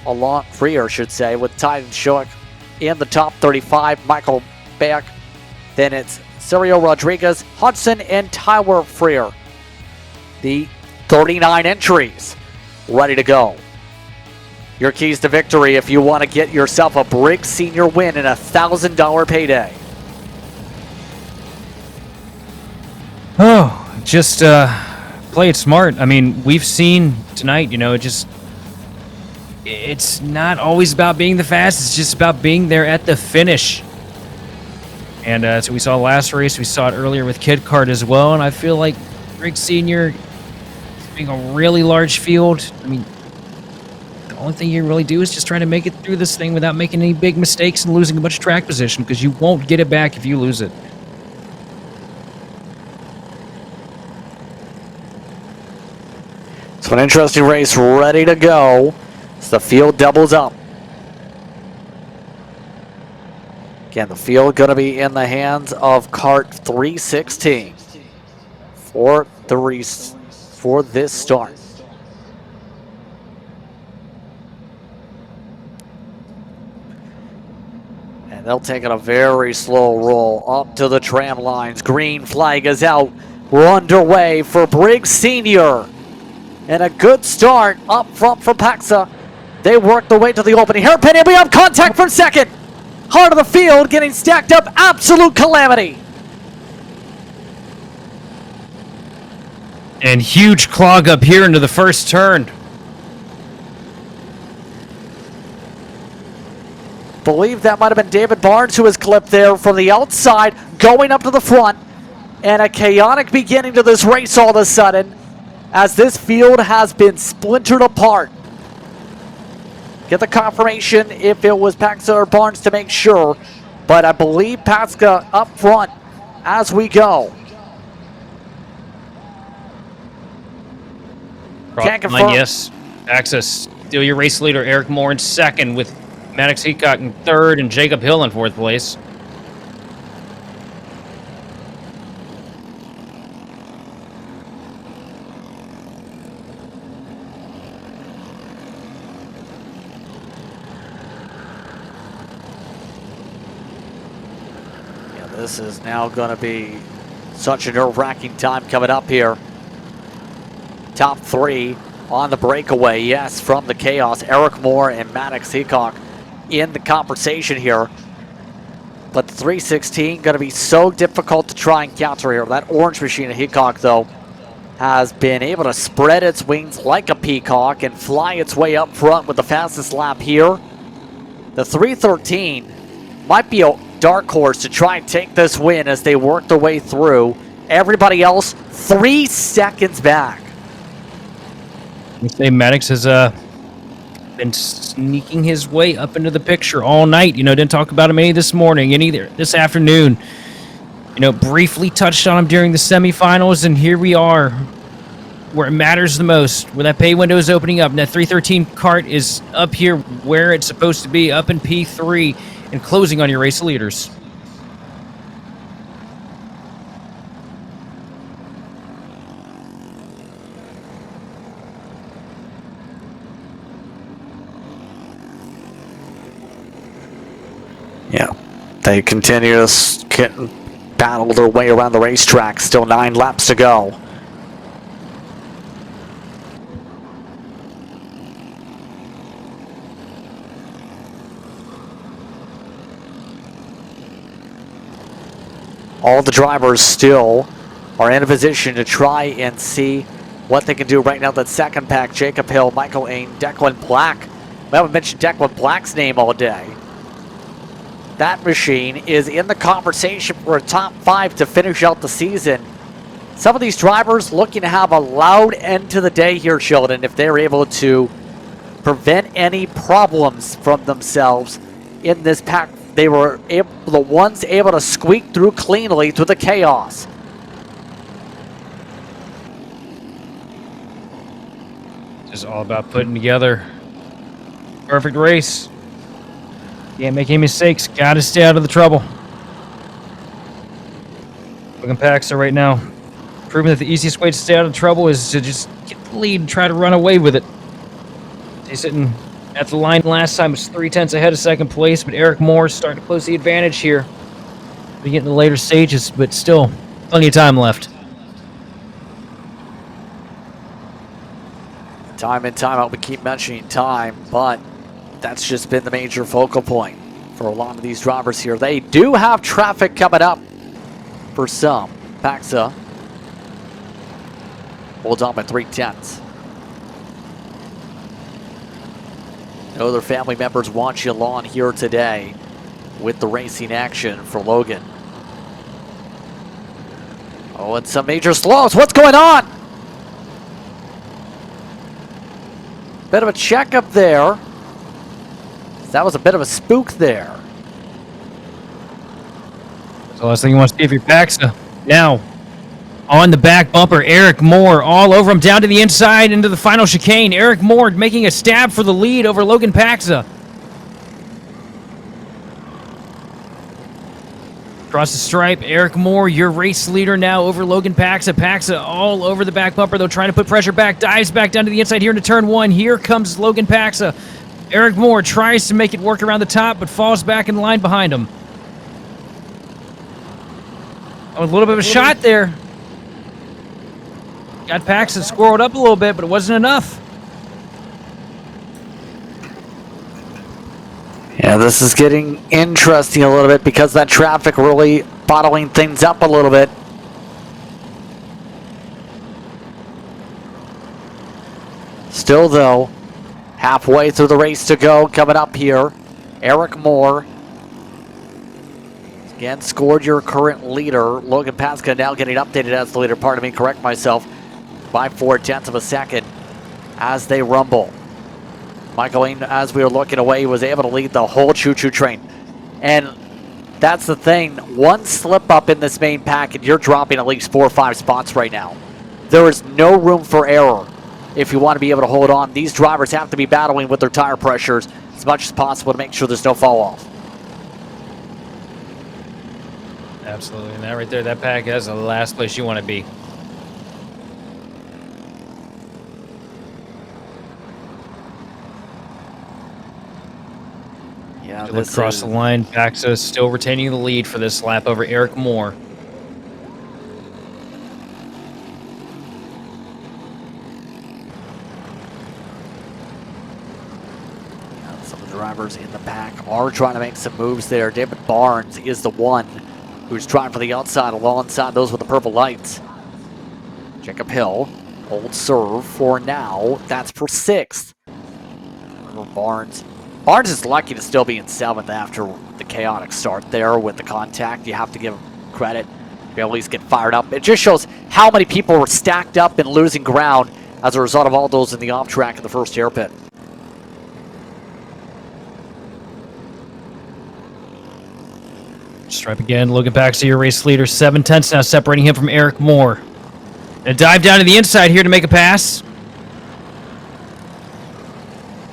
along, Freer, should say, with Tyden Shook in the top 35. Michael Beck. Then it's Sergio Rodriguez, Hudson, and Tyler Freer. The 39 entries ready to go. Your keys to victory if you want to get yourself a Briggs Senior win and a $1,000 payday. Oh, just play it smart. I mean, we've seen tonight, it's not always about being the fastest. It's just about being there at the finish. And so we saw last race. We saw it earlier with Kid Kart as well. And I feel like Briggs Senior, being a really large field, I mean, the only thing you really do is just try to make it through this thing without making any big mistakes and losing a bunch of track position, because you won't get it back if you lose it. So an interesting race ready to go as the field doubles up. Again, the field going to be in the hands of Kart 316 for this start. And they'll take it a very slow roll up to the tram lines. Green flag is out. We're underway for Briggs Senior. And a good start up front for Paxa. They work their way to the opening hairpin, and we have contact for second. Heart of the field getting stacked up. Absolute calamity. And huge clog up here into the first turn. Believe that might have been David Barnes who was clipped there from the outside, going up to the front. And a chaotic beginning to this race all of a sudden, as this field has been splintered apart. Get the confirmation if it was Paxa or Barnes to make sure, but I believe Paxa up front as we go. Can't confirm. Yes, Paxa still your race leader. Eric Moore in second, with Maddox Heacock in third and Jacob Hill in fourth place. This is now going to be such a nerve-wracking time coming up here. Top three on the breakaway, yes, from the chaos. Eric Moore and Maddox Heacock in the conversation here. But the 316 going to be so difficult to try and counter here. That orange machine of Heacock, though, has been able to spread its wings like a peacock and fly its way up front with the fastest lap here. The 313 might be a dark horse to try and take this win as they work their way through. Everybody else 3 seconds back. I say Maddox has been sneaking his way up into the picture all night. Didn't talk about him any this morning and either this afternoon. Briefly touched on him during the semifinals, and here we are where it matters the most, where that pay window is opening up, and that 313 Kart is up here where it's supposed to be, up in P3, and closing on your race leaders. Yeah, they continue to battle their way around the racetrack. Still 9 laps to go. All the drivers still are in a position to try and see what they can do right now. That second pack, Jacob Hill, Michael Ain, Declan Black. We haven't mentioned Declan Black's name all day. That machine is in the conversation for a top 5 to finish out the season. Some of these drivers looking to have a loud end to the day here, Sheldon, if they're able to prevent any problems from themselves in this pack. They were the ones able to squeak through cleanly through the chaos. It's all about putting together perfect race. Can't make any mistakes. Got to stay out of the trouble. Looking Paxa right now, proving that the easiest way to stay out of trouble is to just get the lead and try to run away with it. He's sitting At the line last time was 0.3 ahead of second place, but Eric Moore is starting to close the advantage here. We get in the later stages, but still plenty of time left. Time in, time out, we keep mentioning time, but that's just been the major focal point for a lot of these drivers here. They do have traffic coming up for some. Paxa holds on by 0.3. No other family members watching along here today with the racing action for Logan. Oh, and some major slows. What's going on? Bit of a checkup there. That was a bit of a spook there. So last thing you want to see if you're Paxa. Now, on the back bumper, Eric Moore all over him, down to the inside into the final chicane. Eric Moore making a stab for the lead over Logan Paxa. Across the stripe, Eric Moore, your race leader now over Logan Paxa. Paxa all over the back bumper, though, trying to put pressure back, dives back down to the inside here into turn one. Here comes Logan Paxa. Eric Moore tries to make it work around the top, but falls back in line behind him. Oh, a little bit of a shot there. Got Paxa squirreled up a little bit, but it wasn't enough. Yeah, this is getting interesting a little bit because that traffic really bottling things up a little bit. Still, though, halfway through the race to go. Coming up here, Eric Moore. Again, scored your current leader. Logan Paxa now getting updated as the leader. Pardon me, correct myself. By 0.4 of a second as they rumble. Michael Ing, as we were looking away, was able to lead the whole choo-choo train. And that's the thing. One slip up in this main pack and you're dropping at least 4 or 5 spots right now. There is no room for error if you want to be able to hold on. These drivers have to be battling with their tire pressures as much as possible to make sure there's no fall off. Absolutely. And that right there, that pack, that's the last place you want to be. Yeah, look across the line, Paxa still retaining the lead for this lap over Eric Moore. Some of the drivers in the pack are trying to make some moves there. David Barnes is the one who's trying for the outside alongside those with the purple lights. Jacob Hill, hold serve for now. That's for 6th. Barnes. Barnes is lucky to still be in 7th after the chaotic start there with the contact. You have to give him credit. You at least get fired up. It just shows how many people were stacked up and losing ground as a result of all those in the off track in the first air pit. Stripe again. Logan Paxa, your race leader. 0.7 now separating him from Eric Moore. A dive down to the inside here to make a pass.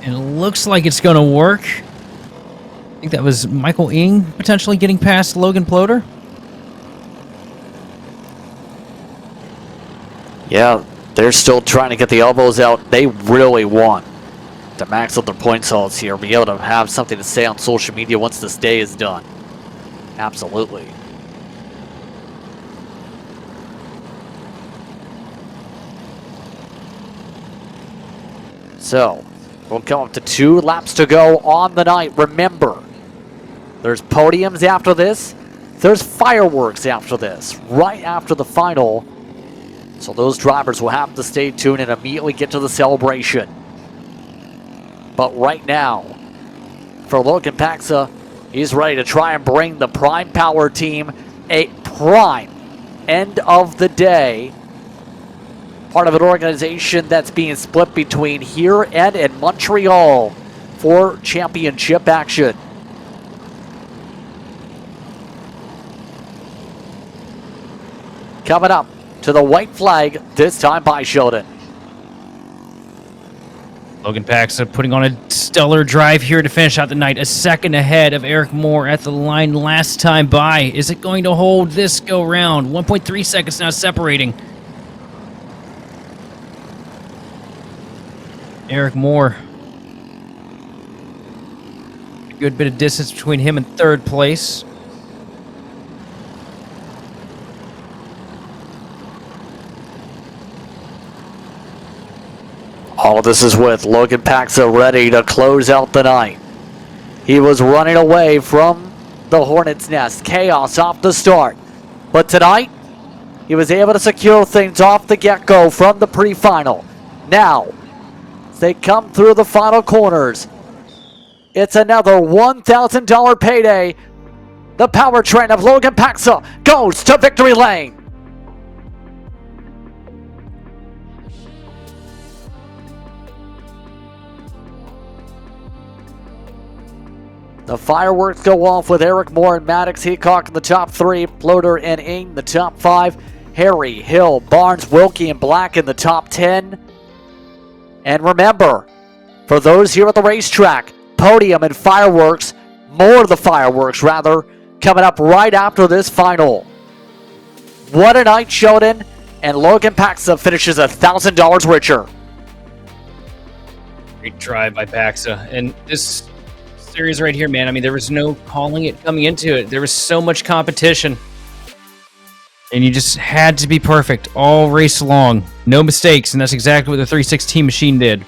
And it looks like it's going to work. I think that was Michael Ing potentially getting past Logan Ploder. Yeah, they're still trying to get the elbows out. They really want to max up their point salts here, be able to have something to say on social media once this day is done. Absolutely. So, we'll come up to 2 laps to go on the night. Remember, there's podiums after this. There's fireworks after this, right after the final. So those drivers will have to stay tuned and immediately get to the celebration. But right now, for Logan Paxa, he's ready to try and bring the Prime Power team a prime end of the day. Part of an organization that's being split between here and in Montreal for championship action. Coming up to the white flag, this time by Sheldon. Logan Paxa putting on a stellar drive here to finish out the night. A second ahead of Eric Moore at the line last time by. Is it going to hold this go round? 1.3 seconds now separating. Eric Moore Good bit of distance between him and third place. All this is with Logan Paxa ready to close out the night. He was running away from the Hornet's Nest. Chaos off the start. But tonight, he was able to secure things off the get-go from the pre-final. Now, as they come through the final corners, it's another $1,000 payday. The powertrain of Logan Paxa goes to victory lane. The fireworks go off with Eric Moore and Maddox Heacock in the top 3, Floater and Ing in the top 5, Harry, Hill, Barnes, Wilkie, and Black in the top 10. And remember, for those here at the racetrack, podium and fireworks, more of the fireworks rather, coming up right after this final. What a night, Sheldon, and Logan Paxa finishes $1,000 richer. Great drive by Paxa. And this series right here, man, I mean, there was no calling it coming into it. There was so much competition. And you just had to be perfect all race long. No mistakes, and that's exactly what the 316 machine did.